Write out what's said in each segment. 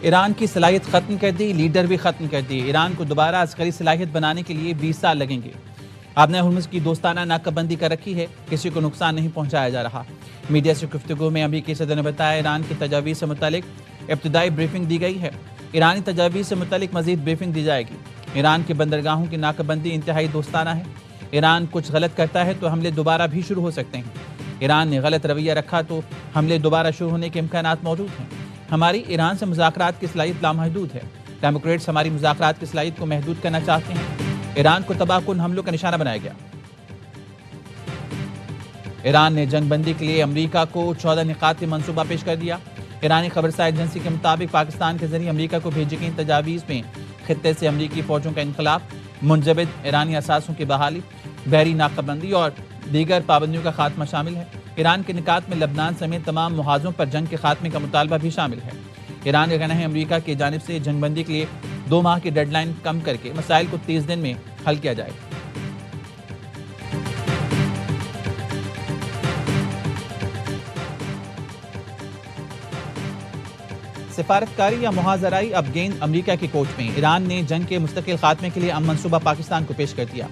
Iran की सलाहियत ख़त्म कर दी, लीडर भी ख़त्म कर दिए। ईरान को दोबारा अस्करी सलाहियत बनाने के लिए 20 साल लगेंगे। आपने हुर्मुज़ की दोस्ताना नाकाबंदी कर रखी है, किसी को नुकसान नहीं पहुंचाया जा रहा। मीडिया से गुफ्तगू में अमरीकी सदर ने बताया ईरान की तजावीज़ से मुतालिक इब्तदाई ब्रीफिंग दी गई है। ईरानी तजावीज़ से मुतालिक मजीद ब्रीफिंग दी जाएगी। ईरान की बंदरगाहों की नाकाबंदी इंतहाई दोस्ताना है। ईरान कुछ गलत करता है तो हमले दोबारा भी शुरू हो सकते हैं। ईरान ने गलत रवैया रखा तो हमले दोबारा शुरू होने के इम्कानात मौजूद हैं। हमारी ईरान से मुज़ाकरात की सलाहियत लामहदूद है। डेमोक्रेट्स हमारी मुज़ाकरात की सलाहियत को महदूद करना चाहते हैं। ईरान को तबाहकुन हमलों का निशाना बनाया गया। ईरान ने जंगबंदी के लिए अमरीका को 14 निकात में मनसूबा पेश कर दिया। ईरानी खबरसार एजेंसी के मुताबिक पाकिस्तान के जरिए अमरीका को भेजी गई तजावीज़ में खित्ते से अमरीकी फौजों का इनकलाब, मुंजबिद ईरानी असासों की बहाली, बहरी नाकाबंदी और दीगर पाबंदियों का खात्मा शामिल है। ईरान के निकात में लबनान समेत तमाम मुहाजों पर जंग के खात्मे का मुतालबा भी शामिल है। ईरान का कहना है अमरीका की जानिब से जंगबंदी के लिए 2 माह की डेडलाइन कम करके मसाइल को 30 दिन में हल किया जाए। सिफारतकारी या मुहाजराई अब गेंद अमरीका की कोर्ट में। ईरान ने जंग के मुस्तकिल खात्मे के लिए मनसूबा पाकिस्तान को पेश कर दिया।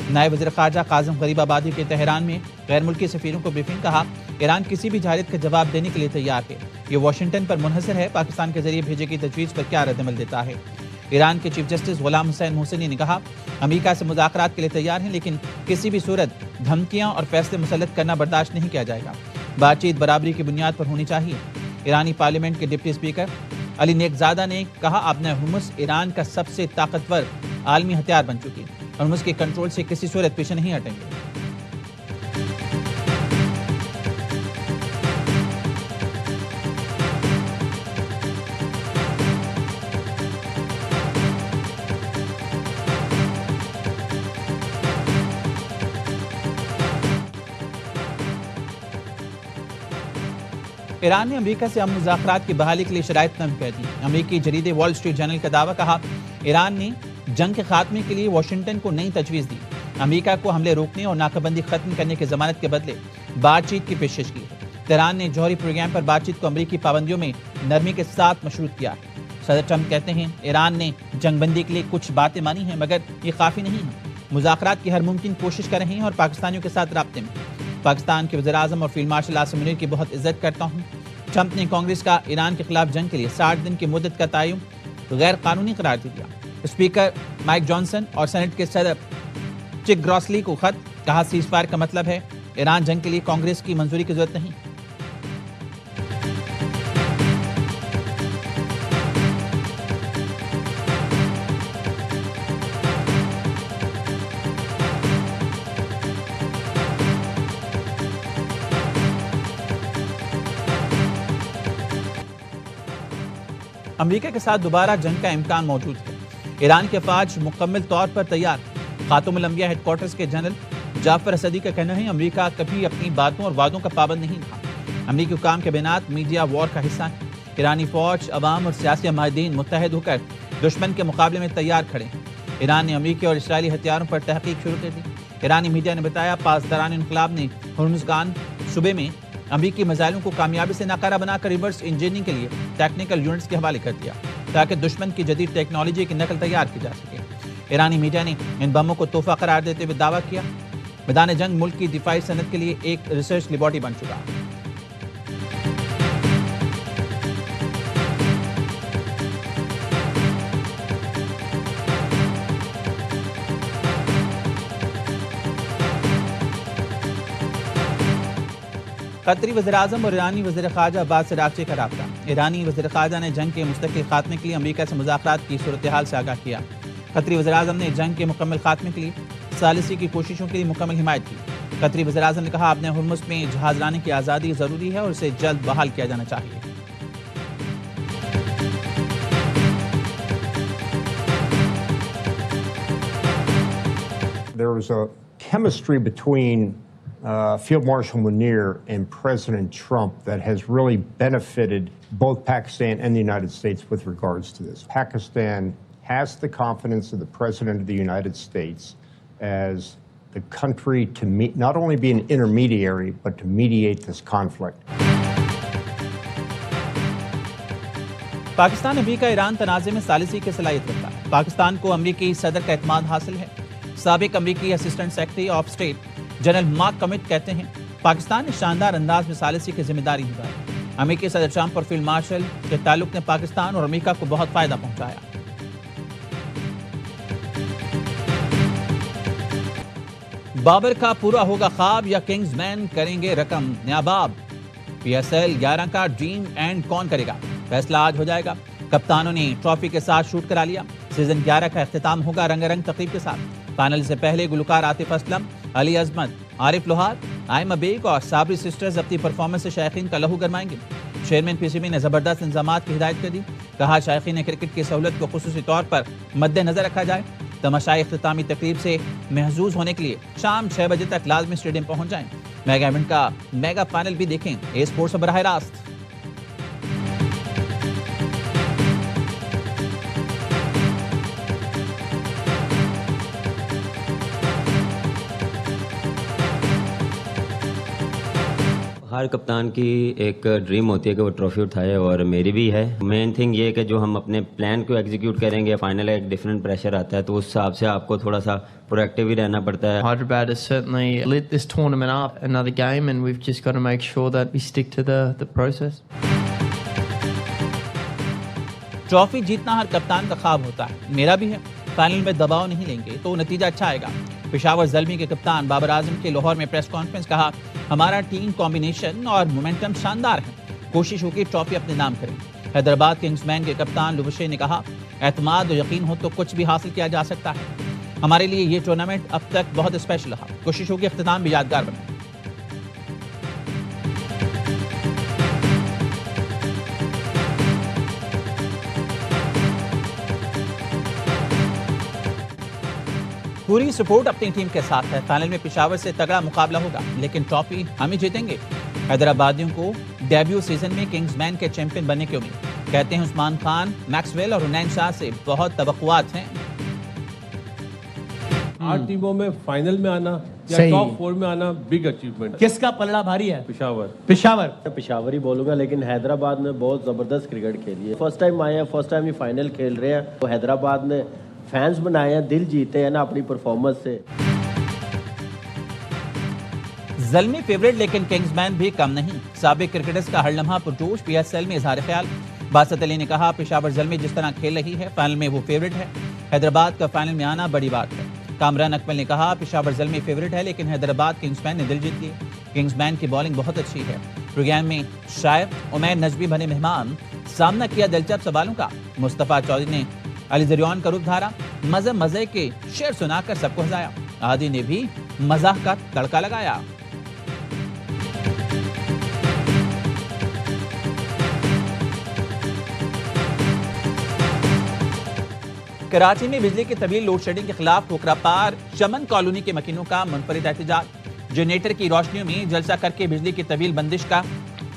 नायब वज़ीर ख़ारजा काज़िम गरीबाबादी के तेहरान में गैर मुल्की सफ़ीरों को ब्रीफिंग। कहा ईरान किसी भी जाहिरात का जवाब देने के लिए तैयार है। ये वाशिंगटन पर मुनहसर है, पाकिस्तान के जरिए भेजे गई तजवीज़ पर क्या रद्दअमल देता है। ईरान के चीफ जस्टिस गुलाम हुसैन मोहसिनी ने कहा अमरीका से मुज़ाकरात के लिए तैयार हैं, लेकिन किसी भी सूरत धमकियाँ और फैसले मुसल्लत करना बर्दाश्त नहीं किया जाएगा। बातचीत बराबरी की बुनियाद पर होनी चाहिए। ईरानी पार्लियामेंट के डिप्टी स्पीकर अली नेकजादा ने कहा आपने हुर्मुज़ ईरान का सबसे ताकतवर आलमी हथियार बन चुकी है। हुर्मुज़ के कंट्रोल से किसी सूरत पीछे नहीं हटेंगे। ईरान ने अमेरिका से अमन मुज़ाकरात की बहाली के लिए शराइत नम कर दी। अमेरिकी जरीदे वॉल स्ट्रीट जर्नल का दावा। कहा ईरान ने जंग के खात्मे के लिए वाशिंगटन को नई तजवीज़ दी। अमेरिका को हमले रोकने और नाकाबंदी खत्म करने की जमानत के बदले बातचीत की पेशकश की है। तेहरान ने जौहरी प्रोग्राम पर बातचीत को अमेरिकी पाबंदियों में नरमी के साथ मशरूत किया है। सदर ट्रंप कहते हैं ईरान ने जंगबंदी के लिए कुछ बातें मानी हैं, मगर ये काफ़ी नहीं है। मुज़ाकरात की हर मुमकिन कोशिश कर रहे हैं और पाकिस्तानियों के साथ राब्ते में। पाकिस्तान के वज़ीर आज़म और फील्ड मार्शल आसिम मुनीर की बहुत इज्जत करता हूँ। ट्रंप ने कांग्रेस का ईरान के खिलाफ जंग के लिए 60 दिन की मुद्दत का तयन गैर कानूनी करार दे दिया। स्पीकर माइक जॉनसन और सेनेट के सदर चिक ग्रॉसली को खत। कहा सीज़फायर का मतलब है ईरान जंग के लिए कांग्रेस की मंजूरी की जरूरत नहीं। अमेरिका के साथ दोबारा जंग का इम्कान मौजूद है। ईरान के अफवाज मुकम्मल तौर पर तैयार। खातुमुल अंबिया हेडक्वार्टर्स के जनरल जाफर असदी का कहना है अमेरिका कभी अपनी बातों और वादों का पाबंद नहीं रहा। अमेरिकी हुकाम के बैनात मीडिया वॉर का हिस्सा है। ईरानी फौज, अवाम और सियासी माहिदीन मुत्तहद होकर दुश्मन के मुकाबले में तैयार खड़े हैं। ईरान ने अमेरिकी और इसराइली हथियारों पर तहकीक शुरू कर दी। ईरानी मीडिया ने बताया पासदारान इनकलाब ने हुर्मुज़गान सूबे में अमेरिकी मिसाइलों को कामयाबी से नाकारा बनाकर रिवर्स इंजीनियरिंग के लिए टेक्निकल यूनिट्स के हवाले कर दिया, ताकि दुश्मन की जदीद टेक्नोलॉजी की नकल तैयार की जा सके। ईरानी मीडिया ने इन बमों को तोहफा करार देते हुए दावा किया मैदान जंग मुल्क की दिफाई सनत के लिए एक रिसर्च लेबॉरेटरी बन चुका है। कतरी वज़ीर-ए-आज़म और ईरानी वज़ीर ख़ारजा अब्बास अराग़ची का राब्ता। ईरानी वज़ीर ख़ारजा ने जंग के मुस्तकिल खात्मे के लिए अमेरिका से मुज़ाकरात की सूरत हाल से आगाह किया। कतरी वज़ीर-ए-आज़म ने जंग के मुकम्मल खात्मे के लिए सालिसी की कोशिशों के लिए मुकम्मल हिमायत की। कतरी वज़ीर-ए-आज़म ने कहा आपने हुर्मुज़ में जहाज़ लाने की आज़ादी ज़रूरी है और इसे जल्द बहाल किया जाना चाहिए। There was a chemistry between Field Marshal Munir and President Trump that has really benefited both Pakistan and the United States with regards to this. Pakistan has the confidence of the President of the United States as the country to not only be an intermediary, but to mediate this conflict. Pakistan America Iran तनाज़े में सालिसी की सलाहियत रखता है। पाकिस्तान को अमेरिकी सदर का एतमाद हासिल है। साबिक अमेरिकी assistant secretary of state general mark commit कहते हैं पाकिस्तान ने शानदार अंदाज में सालिसी की जिम्मेदारी निभाई। अमेरिकी सदर ट्रंप और फील्ड मार्शल के ताल्लुक ने पाकिस्तान और अमेरिका को बहुत फायदा पहुंचाया। बाबर का पूरा होगा ख्वाब या किंग्समैन करेंगे रकम, नाबाब PSL 11 का ड्रीम एंड कौन करेगा, फैसला आज हो जाएगा। कप्तानों ने ट्रॉफी के साथ शूट करा लिया। सीजन 11 का इख्तिताम होगा रंगारंग तकरीब के साथ। फाइनल से पहले गुलकार आतिफ असलम, अली अजमत, आरिफ लोहार, आयमा बेग और साबरी सिस्टर्स अपनी परफॉर्मेंस से शायकीन का लहू गरमाएंगे। चेयरमैन PCB ने जबरदस्त इंतजाम की हिदायत कर दी। कहा शायकीन क्रिकेट की सहूलत को खुसूसी तौर पर मद्देनजर रखा जाए। तमाशाई इख्तितामी तकरीब से महजूज होने के लिए शाम 6 बजे तक लाजमी स्टेडियम पहुंच जाएं। मेगा इवेंट का मेगा फाइनल भी देखें ए स्पोर्ट्स बराह रास्त। हर कप्तान की एक ड्रीम होती है कि वो ट्रॉफी उठाए, और मेरी भी है। मेन थिंग ये है कि जो हम अपने प्लान को एग्जीक्यूट करेंगे, फाइनल एक डिफरेंट प्रेशर आता है, तो उस हिसाब से आपको थोड़ा सा प्रोएक्टिव ही रहना पड़ता है। Hyderabad has certainly lit this tournament up another game, and we've just got to make sure that we stick to the process. Trophy जीतना हर कप्तान का ख्वाब होता है, मेरा भी है। फाइनल में दबाव नहीं लेंगे तो नतीजा अच्छा आएगा। पेशावर ज़ल्मी के कप्तान बाबर आजम के लाहौर में प्रेस कॉन्फ्रेंस, कहा हमारा टीम कॉम्बिनेशन और मोमेंटम शानदार है, कोशिश होगी ट्रॉफी अपने नाम करें। हैदराबाद किंग्समैन के कप्तान लुबशे ने कहा एतमाद और यकीन हो तो कुछ भी हासिल किया जा सकता है। हमारे लिए ये टूर्नामेंट अब तक बहुत स्पेशल रहा, कोशिश होगी इख्तिताम भी यादगार बने। पूरी सपोर्ट अपनी टीम के साथ है। फाइनल में पेशावर से तगड़ा मुकाबला होगा, लेकिन ट्रॉफी हम ही जीतेंगे। हैदराबादियों को डेब्यू सीजन में किंग्समैन के चैंपियन बनने की उम्मीद, कहते हैं उस्मान खान, मैक्सवेल और हुनैन शाह से बहुत तवक्कुआत हैं। 8 टीमों में फाइनल में आना या सही। टॉप 4 में आना बिग अचीवमेंट। किसका पलड़ा भारी है? पेशावर पेशावर ही बोलूंगा, लेकिन हैदराबाद ने बहुत जबरदस्त क्रिकेट खेली है। फर्स्ट टाइम आए हैं, फर्स्ट टाइम ही फाइनल खेल रहे हैं। तो हैदराबाद ने फैंस बनाए हैं, दिल जीते हैं ना अपनी परफॉर्मेंस से। ज़ल्मी फेवरेट, लेकिन किंग्समैन भी कम नहीं। साबिक क्रिकेटर्स का हर लम्हा पुरजोश, PSL में इजहार ख्याल। बासत अली ने कहा पेशावर ज़ल्मी जिस तरह खेल रही है फाइनल में वो फेवरेट है। हैदराबाद का फाइनल में आना बड़ी बात है। कामरान अकमल ने कहा पेशावर ज़ल्मी फेवरेट है, लेकिन हैदराबाद किंग्समैन ने दिल जीत लिए। किंग्समैन की बॉलिंग बहुत अच्छी है। प्रोग्राम में शायर उमैर नजमी बने मेहमान, सामना किया दिलचस्प सवालों का। मुस्तफ़ा चौधरी ने अली जरियान का रूप धारा, मजे मजे के शेर सुनाकर सबको हंसाया। आदि ने भी मजाक का तड़का लगाया। कराची में बिजली की तवील लोड शेडिंग के खिलाफ ठोकरापार चमन कॉलोनी के मकीनों का मुनफरिद एहतजाज। जनरेटर की रोशनियों में जलसा करके बिजली की तवील बंदिश का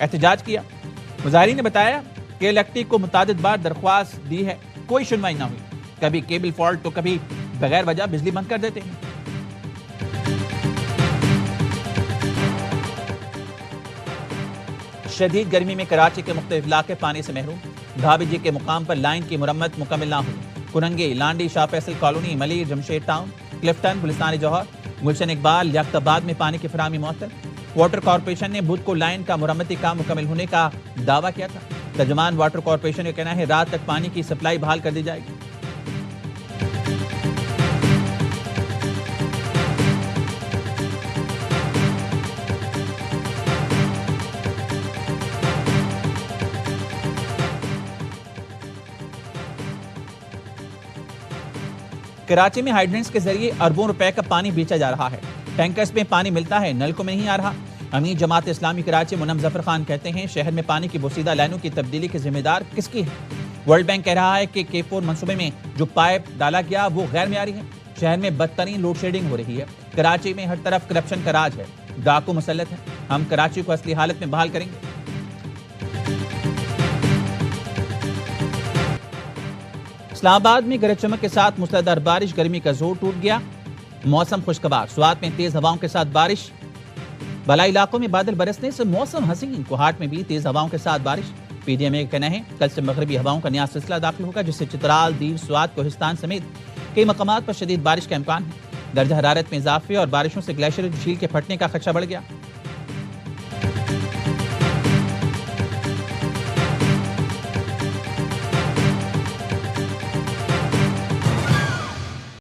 एहतजाज किया। मुजाहिरीन ने बताया कि इलेक्ट्रिक को मुतादिद बार दरख्वास्त दी है, कोई सुनवाई ना हुई। कभी केबल फॉल्ट तो कभी बगैर वजह बिजली बंद कर देते हैं। शदीद गर्मी में कराची के मुख्तलिफ इलाके पानी से महरूम। धाबी जी के मुकाम पर लाइन की मुरम्मत मुकम्मल ना हुई। कुरंगे, लांडी, शाह फैसल कॉलोनी, मलिर, जमशेद टाउन, क्लिफ्टन, गुलिस्तानी जौहर, गुलशन इकबाल, याफ्ताबाद में पानी की फराहमी मुअत्तल। वाटर कॉरपोरेशन ने बुध को लाइन का मुरम्मती काम मुकम्मल होने का दावा किया था। तर्जुमान वाटर कॉरपोरेशन का कहना है रात तक पानी की सप्लाई बहाल कर दी जाएगी। कराची में हाइड्रेंट्स के जरिए अरबों रुपए का पानी बेचा जा रहा है। टैंकर्स में पानी मिलता है, नलकों में नहीं आ रहा। अमीर जमात इस्लामी कराची मुनम जफर खान कहते हैं शहर में पानी की बोसीदा लाइनों की तब्दीली की जिम्मेदार किसकी है? वर्ल्ड बैंक कह रहा है कि K4 मंसूबे में जो पाइप डाला गया वो गैर मियारी है। शहर में बदतरीन लोड शेडिंग हो रही है। कराची में हर तरफ करप्शन का राज है, डाकू मुसल्लत है। हम कराची को असली हालत में बहाल करेंगे। इस्लामाबाद में गरज चमक के साथ मूसलाधार बारिश, गर्मी का जोर टूट गया। मौसम खुशगवार, स्वात में तेज हवाओं के साथ बारिश। बलाई इलाकों में बादल बरसने से मौसम हसीन। कोहाट में भी तेज हवाओं के साथ बारिश। पीडीएमए का कहना है कल से मगरबी हवाओं का नया सिलसिला दाखिल होगा, जिससे चित्राल, दीव, स्वात, कोहिस्तान समेत कई मकामात पर शदीद बारिश का इम्कान है। दर्जा हरारत में इजाफे और बारिशों से ग्लेशियर झील के फटने का खदशा बढ़ गया।